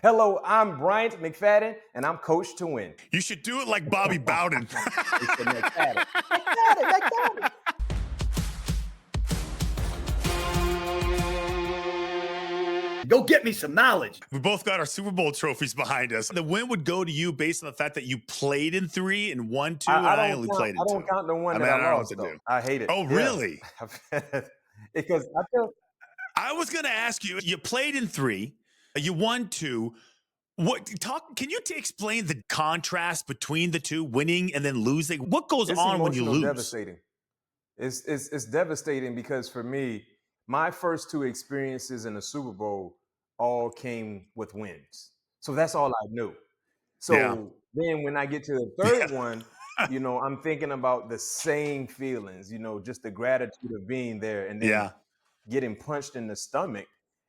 Hello, I'm Bryant McFadden, and I'm coached to win. You should do it like Bobby Bowden. It's the McFadden. McFadden. Go get me some knowledge. We both got our Super Bowl trophies behind us. The win would go to you based on the fact that you played in 3 and won 2, and I only played in 2. I don't count the one that I lost, though. I hate it. Oh, really? Because I feel... I was going to ask you, you played in 3, you won 2. Can you explain the contrast between the two, winning and then losing? What goes on when you lose? Devastating. It's devastating because for me, my first 2 experiences in the Super Bowl all came with wins. So that's all I knew. So then when I get to the third one, I'm thinking about the same feelings, just the gratitude of being there and then getting punched in the stomach.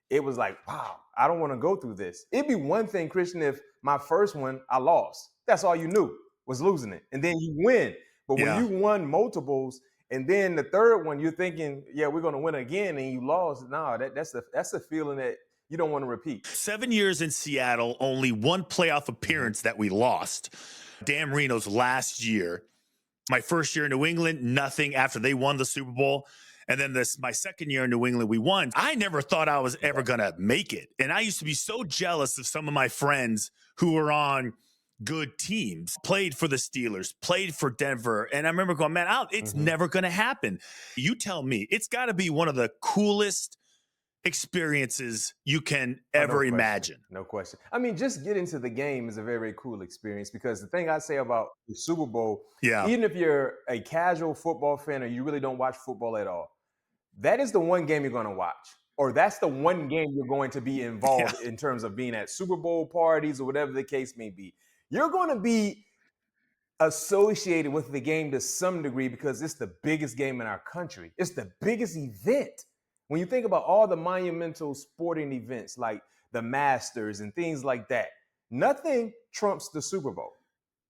It was like, wow, I don't want to go through this. It'd be one thing, Christian, if my first one, I lost. That's all you knew was losing it. And then you win. But when you won multiples, and then the third one, you're thinking, yeah, we're going to win again, and you lost. No, that's the feeling that you don't want to repeat. 7 years in Seattle, only 1 playoff appearance that we lost. Dan Marino's last year. My first year in New England, nothing after they won the Super Bowl. And then my second year in New England, we won. I never thought I was ever going to make it. And I used to be so jealous of some of my friends who were on good teams, played for the Steelers, played for Denver. And I remember going, man, it's never going to happen. You tell me, it's got to be one of the coolest experiences you can ever imagine. No question. I mean, just getting to the game is a very, very cool experience because the thing I say about the Super Bowl, even if you're a casual football fan or you really don't watch football at all, that is the one game you're going to watch, or that's the one game you're going to be involved in terms of being at Super Bowl parties or whatever the case may be. You're going to be associated with the game to some degree because it's the biggest game in our country. It's the biggest event. When you think about all the monumental sporting events like the Masters and things like that, nothing trumps the Super Bowl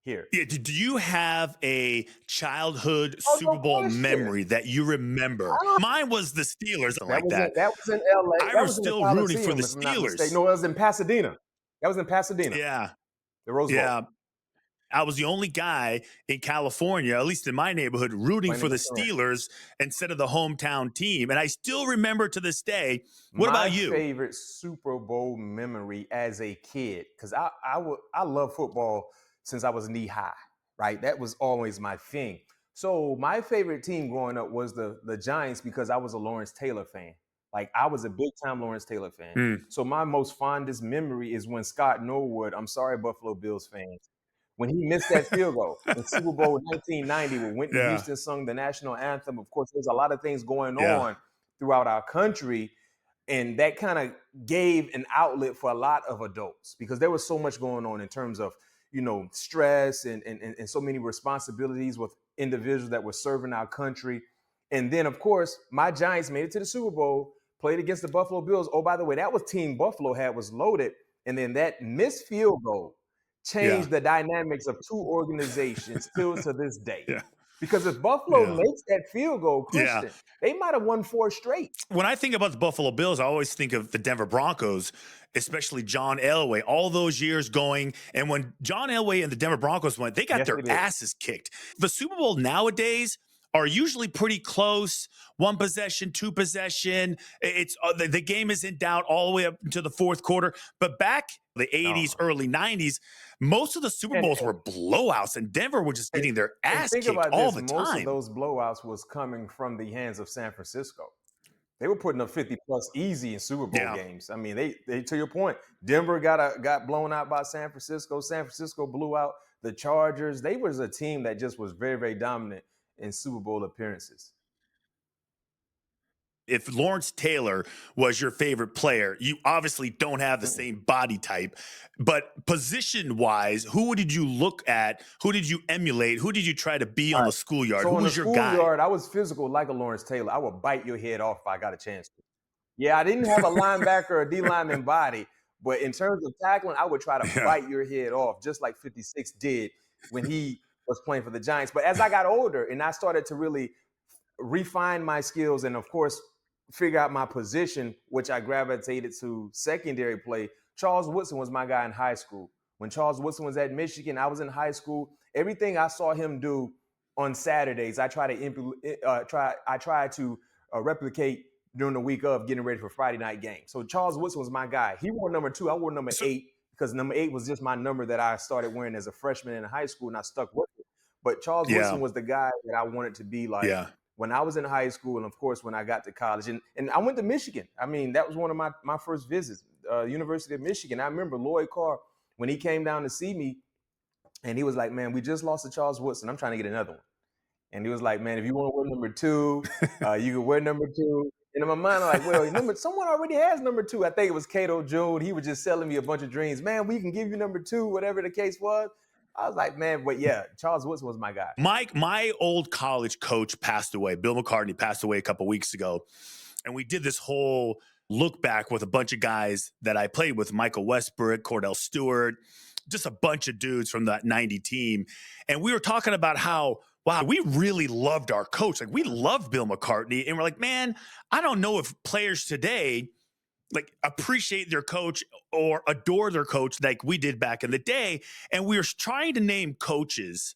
here. Yeah, do you have a childhood Super Bowl memory that you remember? Mine was the Steelers. That was in LA. I was still rooting for the Steelers. No, it was in Pasadena. That was in Pasadena. Yeah. The Rose Bowl. Yeah. I was the only guy in California, at least in my neighborhood, rooting for the Steelers instead of the hometown team. And I still remember to this day. What about you? My favorite Super Bowl memory as a kid, because I love football since I was knee high, right? That was always my thing. So my favorite team growing up was the Giants because I was a Lawrence Taylor fan. Like, I was a big-time Lawrence Taylor fan. So my most fondest memory is when Scott Norwood, I'm sorry, Buffalo Bills fans, when he missed that field goal in Super Bowl 1990 when Whitney Houston sung the national anthem. Of course, there's a lot of things going on throughout our country, and that kind of gave an outlet for a lot of adults because there was so much going on in terms of, stress and so many responsibilities with individuals that were serving our country. And then, of course, my Giants made it to the Super Bowl, played against the Buffalo Bills. Oh, by the way, that was team Buffalo had was loaded. And then that missed field goal changed the dynamics of 2 organizations still to this day. Because if Buffalo makes that field goal, Christian, they might have won 4 straight. When I think about the Buffalo Bills, I always think of the Denver Broncos, especially John Elway, all those years going. And when John Elway and the Denver Broncos went, they got their asses kicked. The Super Bowl nowadays are usually pretty close. 1 possession, 2 possession. It's the game is in doubt all the way up to the 4th quarter. But back the 80s, early 90s, most of the Super Bowls were blowouts, and Denver was just getting their ass kicked all the time. Most of those blowouts was coming from the hands of San Francisco. They were putting up 50-plus easy in Super Bowl games. I mean, they to your point, Denver got blown out by San Francisco. San Francisco blew out the Chargers. They was a team that just was very, very dominant in Super Bowl appearances. If Lawrence Taylor was your favorite player, you obviously don't have the same body type, but position-wise, who did you look at? Who did you emulate? Who did you try to be on the schoolyard? Who was your guy? Schoolyard, I was physical like a Lawrence Taylor. I would bite your head off if I got a chance to. Yeah, I didn't have a linebacker or D-lineman body, but in terms of tackling, I would try to bite your head off, just like 56 did when he was playing for the Giants. But as I got older and I started to really refine my skills and, of course, figure out my position, which I gravitated to secondary play, Charles Woodson was my guy in high school. When Charles Woodson was at Michigan, I was in high school. Everything I saw him do on Saturdays, I try to replicate during the week of getting ready for Friday night games. So Charles Woodson was my guy. He wore number 2. I wore number 8 because number 8 was just my number that I started wearing as a freshman in high school, and I stuck with it. But Charles Woodson was the guy that I wanted to be like when I was in high school, and of course when I got to college. And I went to Michigan. I mean, that was one of my first visits, University of Michigan. I remember Lloyd Carr, when he came down to see me, and he was like, man, we just lost to Charles Woodson. I'm trying to get another one. And he was like, man, if you want to wear number 2, you can wear number 2. And in my mind, I'm like, well, someone already has number 2. I think it was Cato June. He was just selling me a bunch of dreams. Man, we can give you number 2, whatever the case was. I was like, man, but yeah, Charles Woodson was my guy. My old college coach passed away. Bill McCartney passed away a couple weeks ago. And we did this whole look back with a bunch of guys that I played with, Michael Westbrook, Cordell Stewart, just a bunch of dudes from that 90 team. And we were talking about how, wow, we really loved our coach. Like, we loved Bill McCartney. And we're like, man, I don't know if players today like appreciate their coach or adore their coach like we did back in the day. And we were trying to name coaches,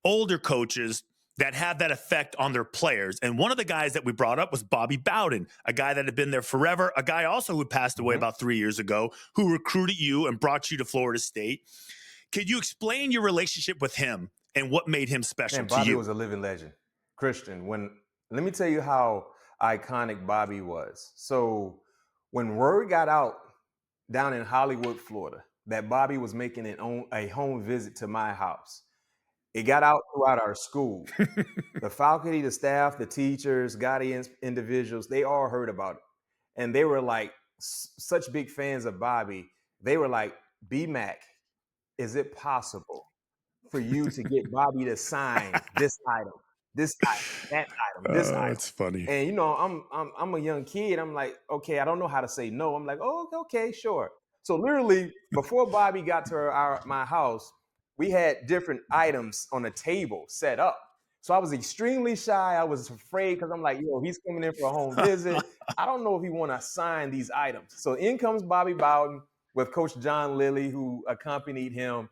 older coaches, that had that effect on their players. And one of the guys that we brought up was Bobby Bowden, a guy that had been there forever, a guy also who passed away about 3 years ago, who recruited you and brought you to Florida State. Could you explain your relationship with him and what made him special to you? Bobby was a living legend. Christian, let me tell you how iconic Bobby was. So when word got out down in Hollywood, Florida, that Bobby was making a home visit to my house, it got out throughout our school. The faculty, the staff, the teachers, guardians, individuals, they all heard about it. And they were like such big fans of Bobby. They were like, B-Mac, is it possible for you to get Bobby to sign this item, that item, this item? That's funny. And, you know, I'm a young kid. I'm like, okay, I don't know how to say no. I'm like, oh, okay, sure. So literally, before Bobby got to my house, we had different items on a table set up. So I was extremely shy. I was afraid because I'm like, he's coming in for a home visit. I don't know if he want to sign these items. So in comes Bobby Bowden with Coach John Lilly, who accompanied him.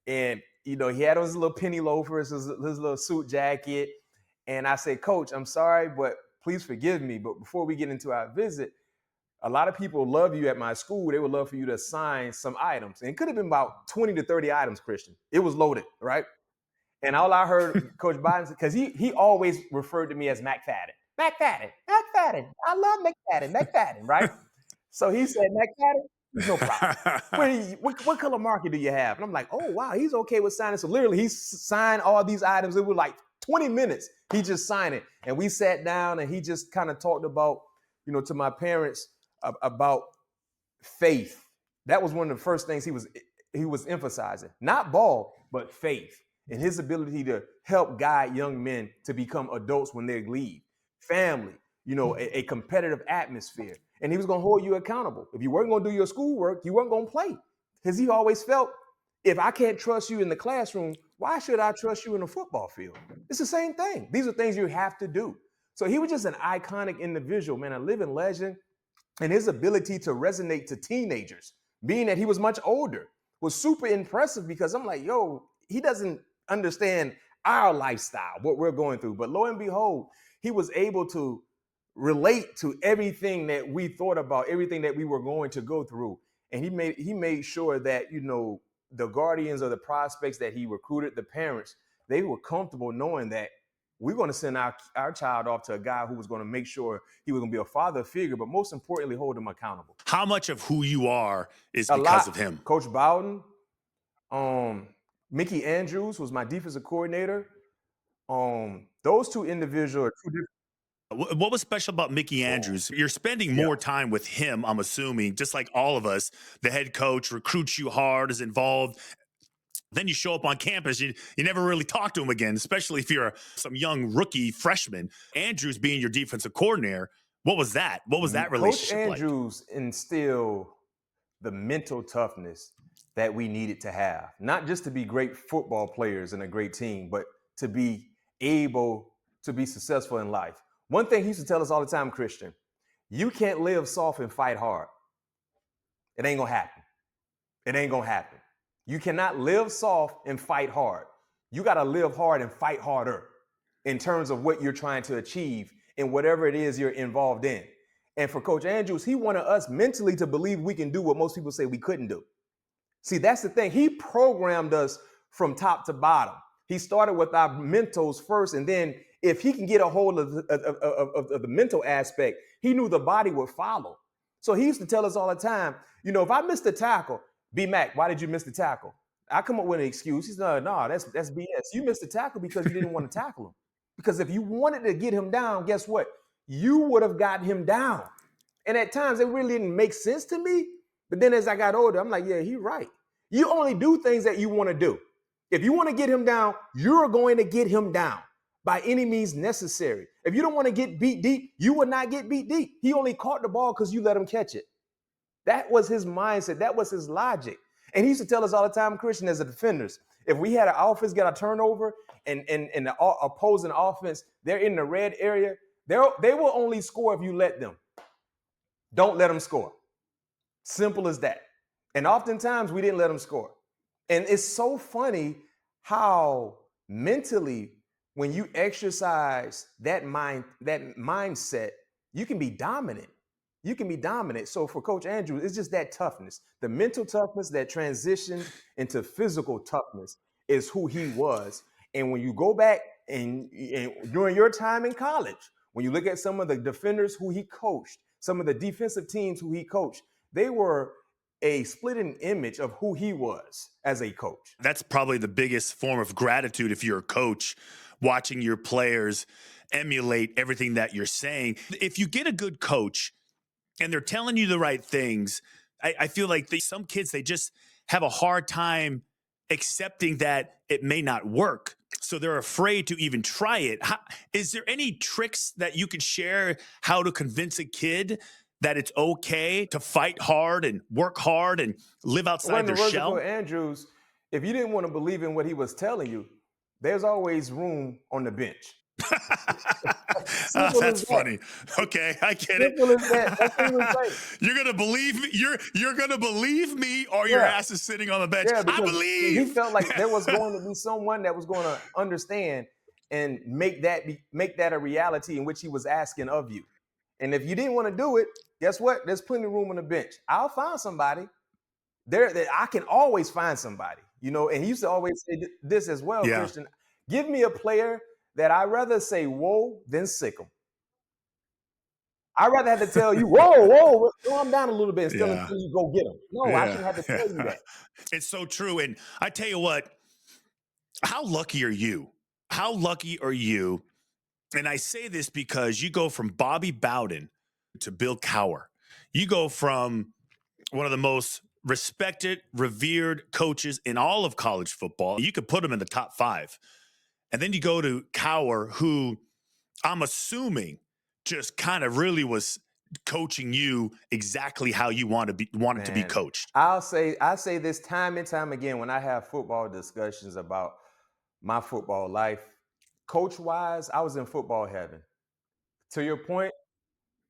And, he had his little penny loafers, his little suit jacket. And I said, Coach, I'm sorry, but please forgive me. But before we get into our visit, a lot of people love you at my school. They would love for you to sign some items. And it could have been about 20 to 30 items, Christian. It was loaded, right? And all I heard Coach Biden, because he always referred to me as McFadden. McFadden. I love McFadden, right? So he said, McFadden, no problem. What color marker do you have? And I'm like, oh, wow, he's okay with signing. So literally, he signed all these items. It was like 20 minutes. He just signed it. And we sat down, and he just kind of talked about, to my parents, about faith. That was one of the first things he was emphasizing. Not ball, but faith, and his ability to help guide young men to become adults when they leave. Family, a competitive atmosphere. And he was going to hold you accountable. If you weren't going to do your schoolwork, you weren't going to play. Because he always felt, if I can't trust you in the classroom, why should I trust you in the football field? It's the same thing. These are things you have to do. So he was just an iconic individual, man, a living legend. And his ability to resonate to teenagers, being that he was much older, was super impressive because I'm like, he doesn't understand our lifestyle, what we're going through. But lo and behold, he was able to relate to everything that we thought about, everything that we were going to go through. And he made sure that, the guardians or the prospects that he recruited, the parents, they were comfortable knowing that we're going to send our child off to a guy who was going to make sure he was going to be a father figure, but most importantly, hold him accountable. How much of who you are is because of him? Coach Bowden, Mickey Andrews was my defensive coordinator. Those two individuals are two different. What was special about Mickey Andrews? You're spending more time with him, I'm assuming, just like all of us. The head coach recruits you hard, is involved. Then you show up on campus, you never really talk to him again, especially if you're some young rookie freshman. Andrews being your defensive coordinator, what was that? What was that relationship like? Coach Andrews instilled the mental toughness that we needed to have, not just to be great football players and a great team, but to be able to be successful in life. One thing he used to tell us all the time, Christian, you can't live soft and fight hard. It ain't gonna happen. It ain't gonna happen. You cannot live soft and fight hard. You gotta live hard and fight harder in terms of what you're trying to achieve in whatever it is you're involved in. And for Coach Andrews, he wanted us mentally to believe we can do what most people say we couldn't do. See, that's the thing. He programmed us from top to bottom. He started with our mentals first, and then if he can get a hold of the mental aspect, he knew the body would follow. So he used to tell us all the time, you know, if I missed a tackle, B-Mac, why did you miss the tackle? I come up with an excuse. He's no, that's BS. You missed the tackle because you didn't want to tackle him. Because if you wanted to get him down, guess what? You would have gotten him down. And at times it really didn't make sense to me. But then as I got older, I'm like, yeah, he's right. You only do things that you want to do. If you want to get him down, you're going to get him down by any means necessary. If you don't want to get beat deep, you will not get beat deep. He only caught the ball because you let him catch it. That was his mindset. That was his logic. And he used to tell us all the time, Christian, as a defenders, if we had an offense get a turnover and the opposing offense, they're in the red area, they will only score if you let them. Don't let them score. Simple as that. And oftentimes we didn't let them score. And it's so funny how mentally, when you exercise that mindset, you can be dominant. You can be dominant. So for Coach Andrews, it's just that toughness. The mental toughness that transitioned into physical toughness is who he was. And when you go back and during your time in college, when you look at some of the defenders who he coached, some of the defensive teams who he coached, they were a splitting image of who he was as a coach. That's probably the biggest form of gratitude if you're a coach, watching your players emulate everything that you're saying. If you get a good coach and they're telling you the right things, I feel like some kids, they just have a hard time accepting that it may not work. So they're afraid to even try it. Is there any tricks that you could share how to convince a kid that it's okay to fight hard and work hard and live outside their shell? For Andrews, if you didn't want to believe in what he was telling you, there's always room on the bench. That's funny. Okay, I get it. Simple as that. That's what he was saying. You're gonna believe me. You're gonna believe me, or your ass is sitting on the bench. Yeah, I believe. He felt like there was going to be someone that was going to understand and make that a reality in which he was asking of you. And if you didn't want to do it, guess what? There's plenty of room on the bench. I'll find somebody. I can always find somebody. You know, and he used to always say this as well, Christian. Give me a player that I'd rather say whoa than sick him. I'd rather have to tell you, whoa, slow him down a little bit until you go get him. No, I shouldn't have to tell you that. It's so true. And I tell you what, how lucky are you? How lucky are you? And I say this because you go from Bobby Bowden to Bill Cowher. You go from one of the most respected, revered coaches in all of college football. You could put him in the top 5. And then you go to Cowher, who I'm assuming just kind of really was coaching you exactly how you wanted to be coached. I say this time and time again when I have football discussions about my football life. Coach-wise, I was in football heaven. To your point,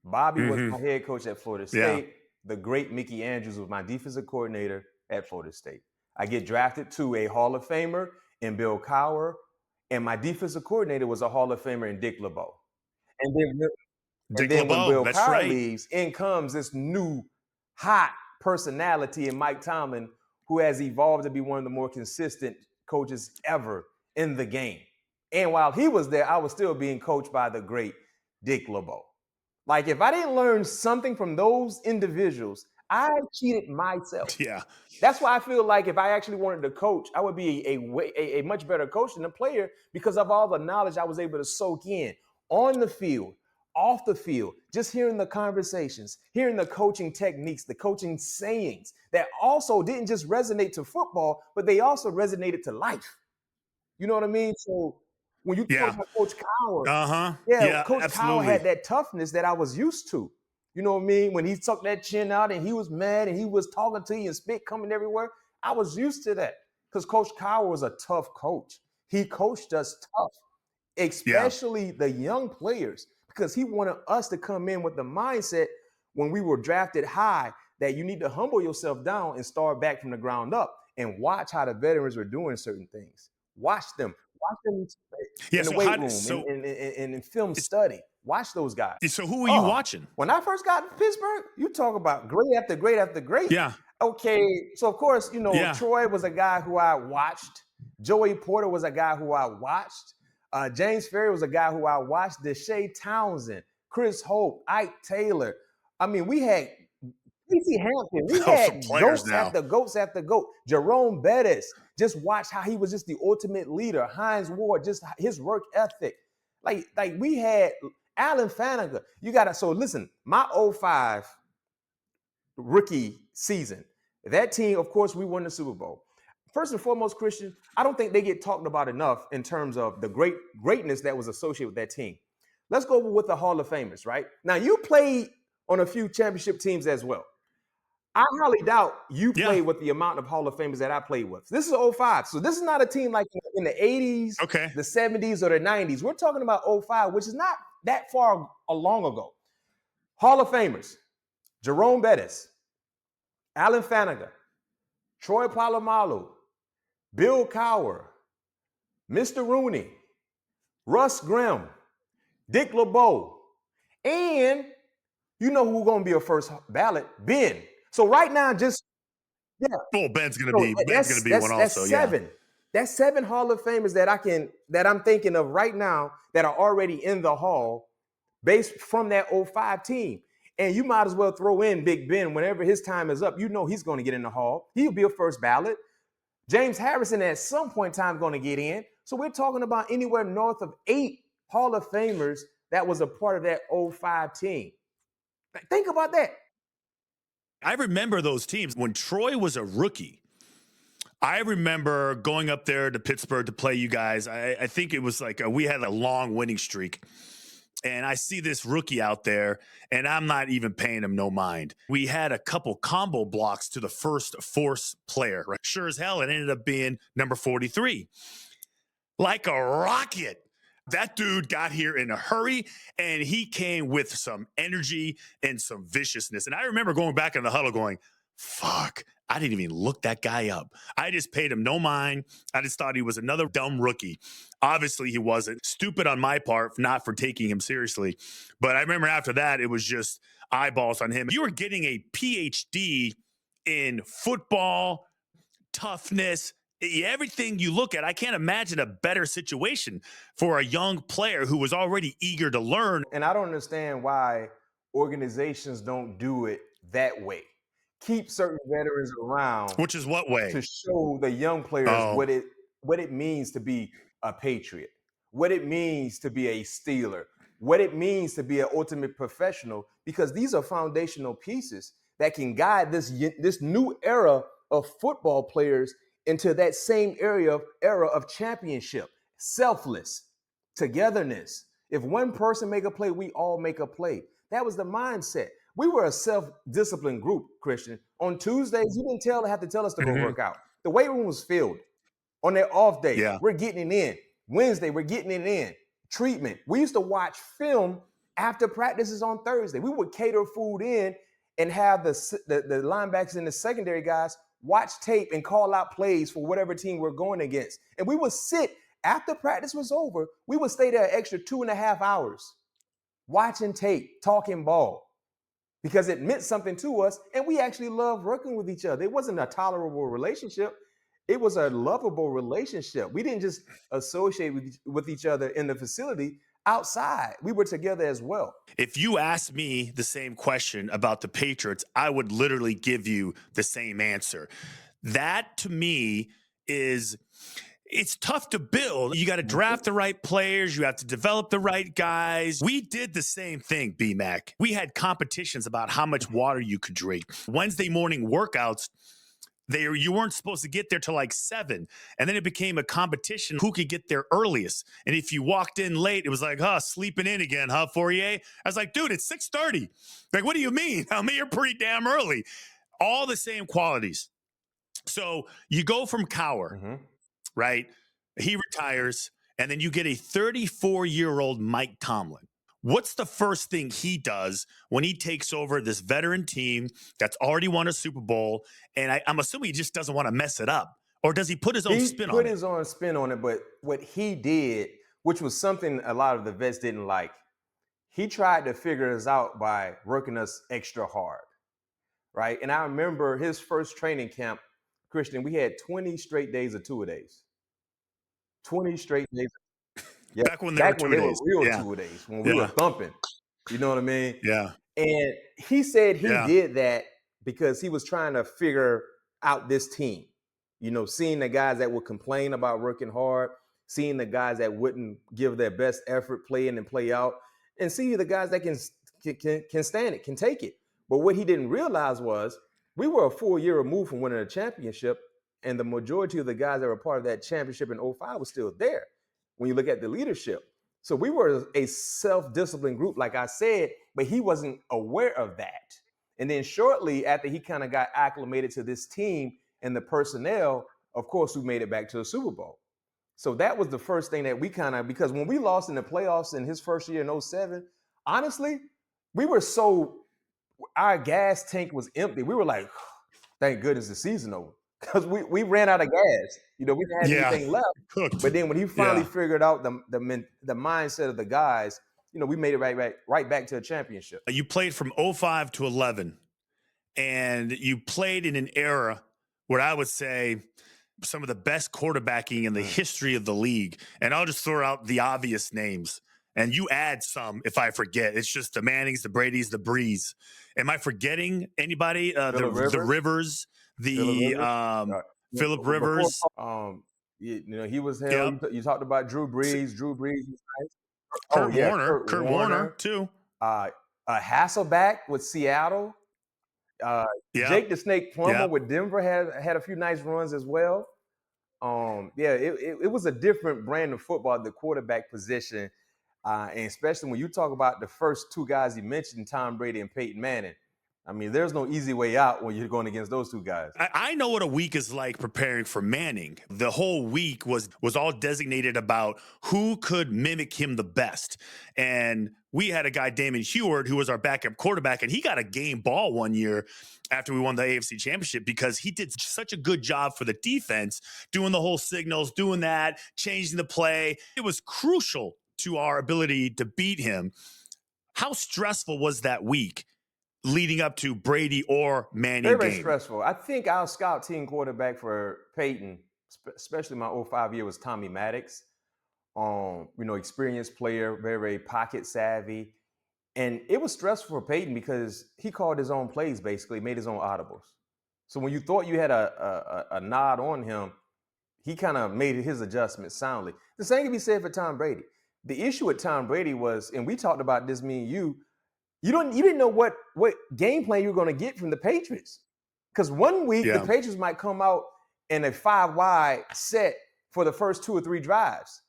Bobby was my head coach at Florida State. Yeah. The great Mickey Andrews was my defensive coordinator at Florida State. I get drafted to a Hall of Famer in Bill Cowher, and my defensive coordinator was a Hall of Famer in Dick LeBeau. And then when Bill Cowher leaves, in comes this new hot personality in Mike Tomlin, who has evolved to be one of the more consistent coaches ever in the game. And while he was there, I was still being coached by the great Dick LeBeau. Like, if I didn't learn something from those individuals, I cheated myself. Yeah. That's why I feel like if I actually wanted to coach, I would be a much better coach than a player because of all the knowledge I was able to soak in on the field, off the field, just hearing the conversations, hearing the coaching techniques, the coaching sayings that also didn't just resonate to football, but they also resonated to life. You know what I mean? So when you talk about Coach Cowher, Coach Cowher had that toughness that I was used to. You know what I mean? When he took that chin out and he was mad and he was talking to you and spit coming everywhere, I was used to that because Coach Cowher was a tough coach. He coached us tough, especially the young players, because he wanted us to come in with the mindset when we were drafted high that you need to humble yourself down and start back from the ground up and watch how the veterans were doing certain things. Watch them Yeah. in the So weight room, in film study. Watch those guys. So who were you watching? When I first got to Pittsburgh, you talk about great after great after great. Yeah. Okay, so of course, Yeah. Troy was a guy who I watched. Joey Porter was a guy who I watched. James Ferry was a guy who I watched. Deshae Townsend, Chris Hope, Ike Taylor. I mean, we had P.C. Hampton. We had goats after goats after goat. Jerome Bettis. Just watch how he was just the ultimate leader. Hines Ward, just his work ethic. Like we had Alan Faniger. So listen, my 05 rookie season, that team, of course, we won the Super Bowl. First and foremost, Christian, I don't think they get talked about enough in terms of the greatness that was associated with that team. Let's go with the Hall of Famers, right? Now, you played on a few championship teams as well. I highly doubt you played with the amount of Hall of Famers that I played with. This is 05. So this is not a team like in the 80s, the 70s, or the 90s. We're talking about 05, which is not that far long ago. Hall of Famers: Jerome Bettis, Alan Faniger, Troy Polamalu, Bill Cowher, Mr. Rooney, Russ Grimm, Dick LeBeau, and you know who's going to be a first ballot? Ben. So right now, Ben's going to be one also. That's seven. Yeah. That's 7 Hall of Famers that I'm thinking of right now that are already in the Hall based from that 05 team. And you might as well throw in Big Ben whenever his time is up. You know he's going to get in the Hall. He'll be a first ballot. James Harrison at some point in time going to get in. So we're talking about anywhere north of 8 Hall of Famers that was a part of that 05 team. Think about that. I remember those teams. When Troy was a rookie, I remember going up there to Pittsburgh to play you guys. I think it was like we had a long winning streak. And I see this rookie out there, and I'm not even paying him no mind. We had a couple combo blocks to the first force player. Right? Sure as hell, it ended up being number 43. Like a rocket. That dude got here in a hurry, and he came with some energy and some viciousness. And I remember going back in the huddle going, fuck, I didn't even look that guy up. I just paid him no mind. I just thought he was another dumb rookie. Obviously, he wasn't. Stupid on my part, not for taking him seriously. But I remember after that, it was just eyeballs on him. You were getting a PhD in football, toughness, everything you look at. I can't imagine a better situation for a young player who was already eager to learn. And I don't understand why organizations don't do it that way. Keep certain veterans around. Which is what way? To show the young players what it means to be a Patriot, what it means to be a Steeler, what it means to be an ultimate professional, because these are foundational pieces that can guide this new era of football players into that same era of championship, selfless, togetherness. If one person make a play, we all make a play. That was the mindset. We were a self-disciplined group, Christian. On Tuesdays, you didn't have to tell us to go work out. The weight room was filled. On their off day, we're getting it in. Wednesday, we're getting it in. Treatment. We used to watch film after practices on Thursday. We would cater food in and have the linebackers and the secondary guys watch tape and call out plays for whatever team we're going against. And we would sit, after practice was over, we would stay there an extra 2.5 hours watching tape, talking ball, because it meant something to us, and we actually loved working with each other. It wasn't a tolerable relationship. It was a lovable relationship. We didn't just associate with each other in the facility. Outside, we were together as well. If you asked me the same question about the Patriots, I would literally give you the same answer. That, to me, it's tough to build. You got to draft the right players. You have to develop the right guys. We did the same thing, B-Mac. We had competitions about how much water you could drink. Wednesday morning workouts, you weren't supposed to get there till like 7. And then it became a competition who could get there earliest. And if you walked in late, it was like, sleeping in again, Fourier? I was like, dude, it's 6:30. Like, what do you mean? I mean, you're pretty damn early. All the same qualities. So you go from Cowher, right? He retires, and then you get a 34-year-old Mike Tomlin. What's the first thing he does when he takes over this veteran team that's already won a Super Bowl? And I'm assuming he just doesn't want to mess it up. Or does he put his own He spin put on it? his own spin on it, but what he did, which was something a lot of the vets didn't like, he tried to figure us out by working us extra hard, right? And I remember his first training camp, Christian, we had 20 straight days of two-a-days. 20 straight days. Yeah, Back when they were back when they were two-a-days. real Yeah. two-a-days, when we were thumping. You know what I mean? Yeah. And he said he did that because he was trying to figure out this team. You know, seeing the guys that would complain about working hard, seeing the guys that wouldn't give their best effort, play in and play out, and see the guys that can stand it, can take it. But what he didn't realize was we were a full year removed from winning a championship, and the majority of the guys that were part of that championship in 05 was still there when you look at the leadership. So we were a self-disciplined group, like I said, but he wasn't aware of that. And then shortly after he kind of got acclimated to this team and the personnel, of course, we made it back to the Super Bowl. So that was the first thing that we kind of, because when we lost in the playoffs in his first year in 07, honestly, we were our gas tank was empty. We were like, thank goodness the season over. Because we ran out of gas. You know, we didn't have anything left. Cooked. But then when he finally figured out the mindset of the guys, you know, we made it right back to a championship. You played from 05 to 11, and you played in an era where I would say some of the best quarterbacking in the history of the league. And I'll just throw out the obvious names. And you add some if I forget. It's just the Mannings, the Bradys, the Brees. Am I forgetting anybody? The Rivers, Phillip Rivers. You know, he was held. You talked about Drew Brees. Drew Brees was nice. Kurt Warner too. Hasselback with Seattle. Jake the Snake Plummer with Denver had a few nice runs as well. It was a different brand of football, the quarterback position. And especially when you talk about the first two guys you mentioned, Tom Brady and Peyton Manning. I mean, there's no easy way out when you're going against those two guys. I know what a week is like preparing for Manning. The whole week was all designated about who could mimic him the best. And we had a guy, Damon Heward, who was our backup quarterback, and he got a game ball one year after we won the AFC Championship because he did such a good job for the defense, doing the whole signals, doing that, changing the play. It was crucial to our ability to beat him. How stressful was that week leading up to Brady or Manning Very game? Stressful. I think our scout team quarterback for Peyton, especially my 05 year, was Tommy Maddox. You know, experienced player, very pocket savvy. And it was stressful for Peyton because he called his own plays, basically, made his own audibles. So when you thought you had a nod on him, he kind of made his adjustments soundly. The same can be said for Tom Brady. The issue with Tom Brady was, and we talked about this, me and you didn't know what game plan you were going to get from the Patriots. Because one week the Patriots might come out in a 5-wide set for the first 2 or 3 drives.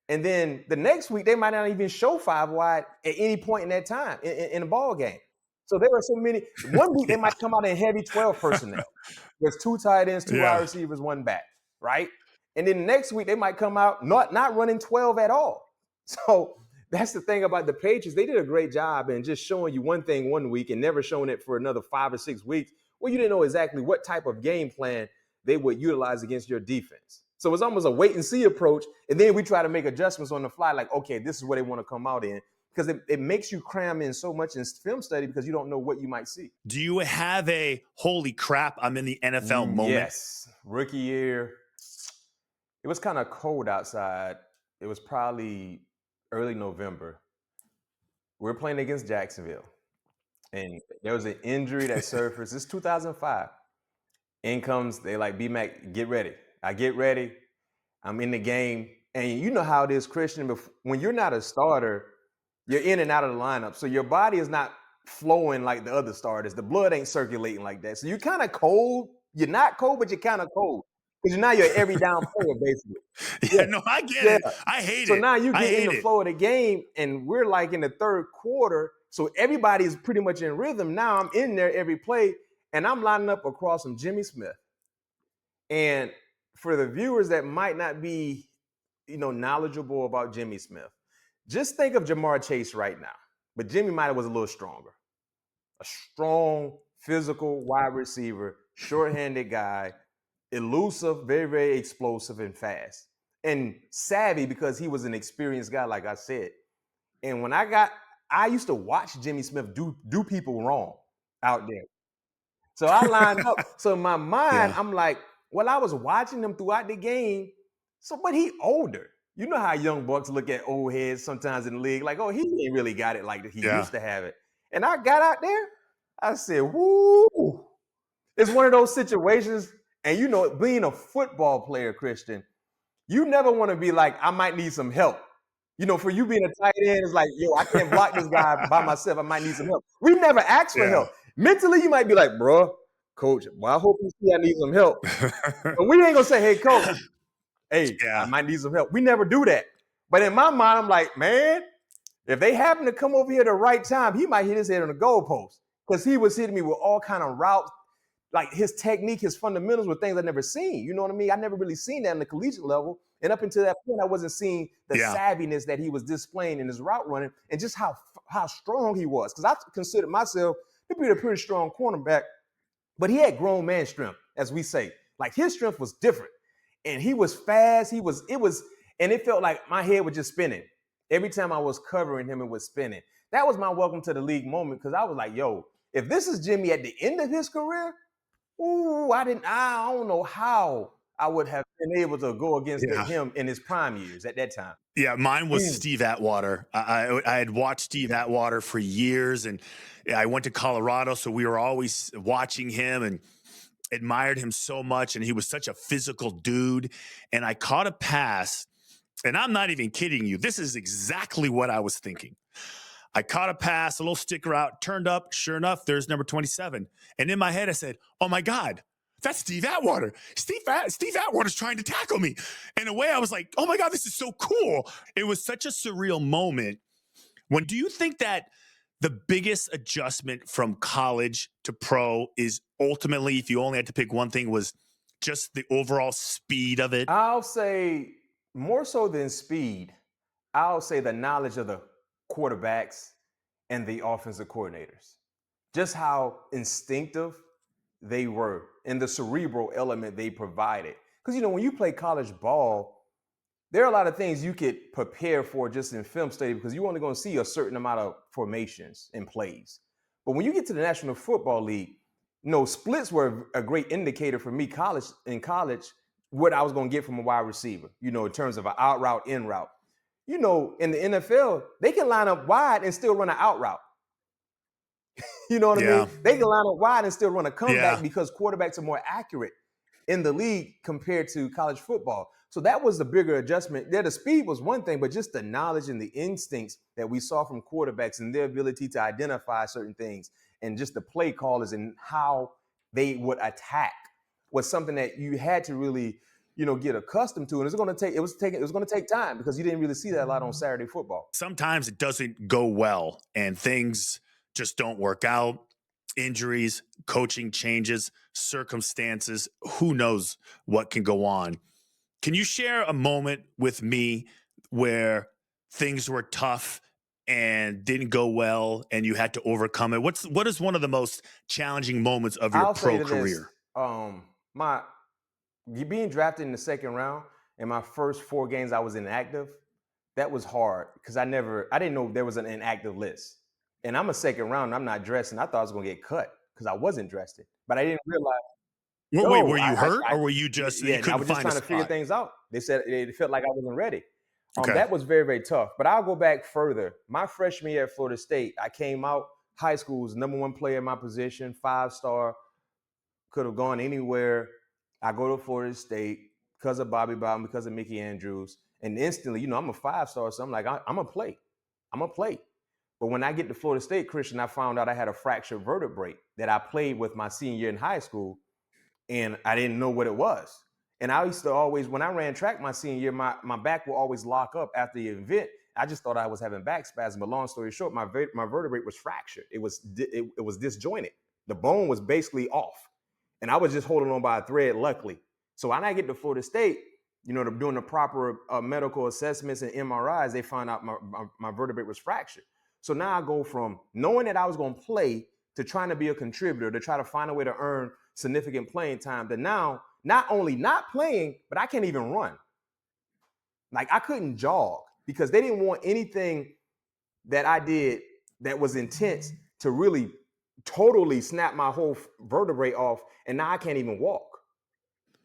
And then the next week, they might not even show 5-wide at any point in that time in a ball game. So there are so many. One week, they might come out in heavy 12 personnel. There's 2 tight ends, 2 wide receivers, 1 back, right? And then the next week, they might come out not running 12 at all. So that's the thing about the Patriots. They did a great job in just showing you one thing one week and never showing it for another 5 or 6 weeks. Well, you didn't know exactly what type of game plan they would utilize against your defense. So it's almost a wait and see approach. And then we try to make adjustments on the fly, like, okay, this is where they want to come out in. Because it makes you cram in so much in film study because you don't know what you might see. Do you have a holy crap, I'm in the NFL moment? Yes. Rookie year. It was kind of cold outside. It was probably early November. We were playing against Jacksonville. And there was an injury that surfaced. It's 2005. In comes, they like, B-Mac, get ready. I get ready. I'm in the game. And you know how it is, Christian. When you're not a starter, you're in and out of the lineup. So your body is not flowing like the other starters. The blood ain't circulating like that. So you're kind of cold. You're not cold, but you're kind of cold. Because now you're every down player, basically. No, I get it. I hate it. So now you get in the flow of the game, and we're like in the third quarter. So everybody's pretty much in rhythm. Now I'm in there every play, and I'm lining up across from Jimmy Smith. And for the viewers that might not be, knowledgeable about Jimmy Smith, just think of Jamar Chase right now. but Jimmy might was a little stronger. A strong, physical wide receiver, short-handed guy, elusive, very, very explosive and fast. And savvy because he was an experienced guy, like I said. And when I used to watch Jimmy Smith do people wrong out there. So I lined up. So in my mind, I'm like, well, I was watching him throughout the game. So, but he older. You know how young bucks look at old heads sometimes in the league, like, oh, he ain't really got it like he used to have it. And I got out there, I said, woo. It's one of those situations, and you know, being a football player, Christian, you never want to be like, I might need some help. You know, for you being a tight end, it's like, yo, I can't block this guy by myself. I might need some help. We never ask for help. Mentally, you might be like, bro, coach, well, I hope you see I need some help. But we ain't going to say, hey, coach, hey, I might need some help. We never do that. But in my mind, I'm like, man, if they happen to come over here at the right time, he might hit his head on the goalpost because he was hitting me with all kind of routes. Like his technique, his fundamentals were things I'd never seen. You know what I mean? I never really seen that in the collegiate level. And up until that point, I wasn't seeing the savviness that he was displaying in his route running and just how strong he was. Because I considered myself to be a pretty strong cornerback, but he had grown man strength, as we say. Like his strength was different. And he was fast. And it felt like my head was just spinning. Every time I was covering him, it was spinning. That was my welcome to the league moment because I was like, yo, if this is Jimmy at the end of his career, ooh, I don't know how I would have been able to go against him in his prime years at that time. Yeah, mine was Steve Atwater. I had watched Steve Atwater for years, and I went to Colorado, so we were always watching him and admired him so much, and he was such a physical dude. And I caught a pass, and I'm not even kidding you. This is exactly what I was thinking. I caught a pass, a little sticker out, turned up. Sure enough, there's number 27. And in my head, I said, oh, my God, that's Steve Atwater. Steve Atwater's trying to tackle me. In a way, I was like, oh, my God, this is so cool. It was such a surreal moment. Do you think that the biggest adjustment from college to pro is ultimately, if you only had to pick one thing, was just the overall speed of it? I'll say more so than speed, I'll say the knowledge of the quarterbacks and the offensive coordinators. Just how instinctive they were and the cerebral element they provided. Because, you know, when you play college ball, there are a lot of things you could prepare for just in film study because you're only going to see a certain amount of formations and plays. But when you get to the National Football League, you know, splits were a great indicator for me in college, what I was going to get from a wide receiver, you know, in terms of an out route, in route. You know, in the NFL, they can line up wide and still run an out route. You know what I mean? They can line up wide and still run a comeback because quarterbacks are more accurate in the league compared to college football. So that was the bigger adjustment. The speed was one thing, but just the knowledge and the instincts that we saw from quarterbacks and their ability to identify certain things and just the play callers and how they would attack was something that you had to really, you know, get accustomed to. And it was going to take time because you didn't really see that a lot on Saturday football. Sometimes it doesn't go well and things just don't work out. Injuries, coaching changes, circumstances, who knows what can go on. Can you share a moment with me where things were tough and didn't go well and you had to overcome it? What is one of the most challenging moments of your pro career? Being drafted in the second round in my first 4 games I was inactive, that was hard because I didn't know there was an inactive list. And I'm a second round, I'm not dressed, and I thought I was going to get cut because I wasn't dressed. But I didn't realize. Wait, were you hurt or were you just I was just trying to figure things out. They said it felt like I wasn't ready. That was very, very tough. But I'll go back further. My freshman year at Florida State, I came out, high school was number 1 player in my position, 5-star, could have gone anywhere. I go to Florida State because of Bobby Bowden, because of Mickey Andrews. And instantly, you know, I'm a 5-star, so I'm like, I'm going to play. I'm going to play. But when I get to Florida State, Christian, I found out I had a fractured vertebrae that I played with my senior year in high school, and I didn't know what it was. And I used to always, when I ran track my senior year, my back will always lock up after the event. I just thought I was having back spasms. But long story short, my vertebrae was fractured. It was disjointed. The bone was basically off. And I was just holding on by a thread, luckily. So when I get to Florida State, you know, doing the proper medical assessments and MRIs, they found out my vertebrae was fractured. So now I go from knowing that I was going to play to trying to be a contributor, to try to find a way to earn significant playing time, to now not only not playing, but I can't even run. Like I couldn't jog because they didn't want anything that I did that was intense to really totally snap my whole vertebrae off, and now I can't even walk.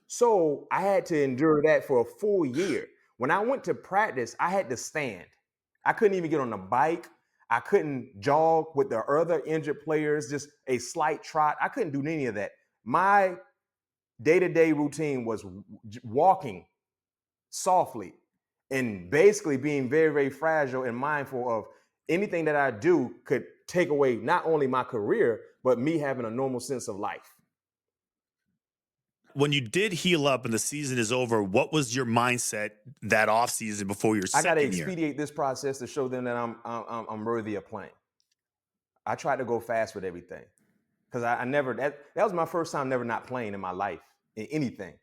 So I had to endure that for a full year. When I went to practice, I had to stand. I couldn't even get on the bike. I couldn't jog with the other injured players, just a slight trot. I couldn't do any of that. My day-to-day routine was walking softly and basically being very, very fragile and mindful of anything that I do could take away not only my career, but me having a normal sense of life. When you did heal up and the season is over, what was your mindset that offseason before your I got to second year? expedite this process to show them that I'm worthy of playing. I tried to go fast with everything because I never that was my first time never not playing in my life in anything.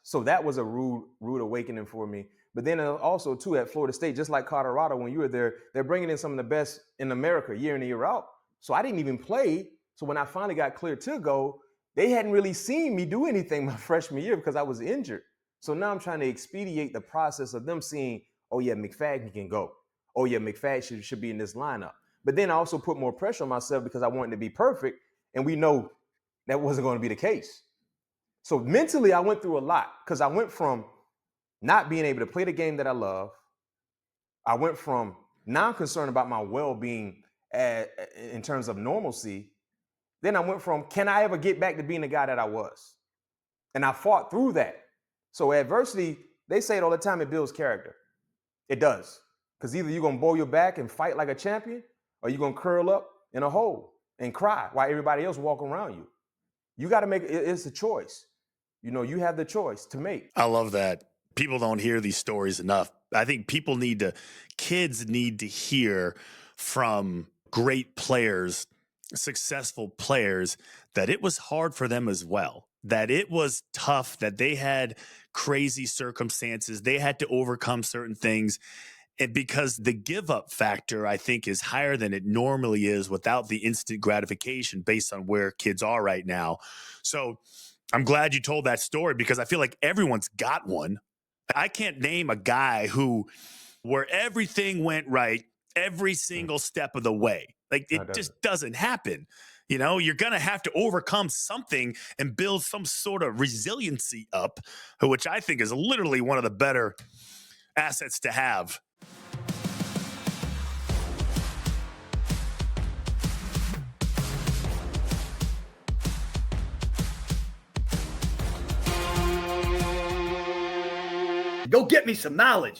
So that was a rude awakening for me. But then also too at Florida State, just like Colorado, when you were there, they're bringing in some of the best in America year in and year out. So I didn't even play. So when I finally got cleared to go, they hadn't really seen me do anything my freshman year because I was injured. So now I'm trying to expedite the process of them seeing, oh yeah, McFadden can go. Oh yeah, McFadden should be in this lineup. But then I also put more pressure on myself because I wanted to be perfect. And we know that wasn't going to be the case. So mentally, I went through a lot because I went from not being able to play the game that I love. I went from now concerned about my well-being in terms of normalcy. Then I went from, can I ever get back to being the guy that I was? And I fought through that. So adversity, they say it all the time, it builds character. It does. Because either you're going to bow your back and fight like a champion, or you're going to curl up in a hole and cry while everybody else walk around you. You got to make it's a choice. You know, you have the choice to make. I love that. People don't hear these stories enough. I think kids need to hear from great players, successful players, that it was hard for them as well, that it was tough, that they had crazy circumstances, they had to overcome certain things. And because the give up factor, I think, is higher than it normally is without the instant gratification based on where kids are right now. So I'm glad you told that story because I feel like everyone's got one. I can't name a guy where everything went right every single step of the way. Like it just doesn't happen. You know, you're going to have to overcome something and build some sort of resiliency up, which I think is literally one of the better assets to have. Go get me some knowledge.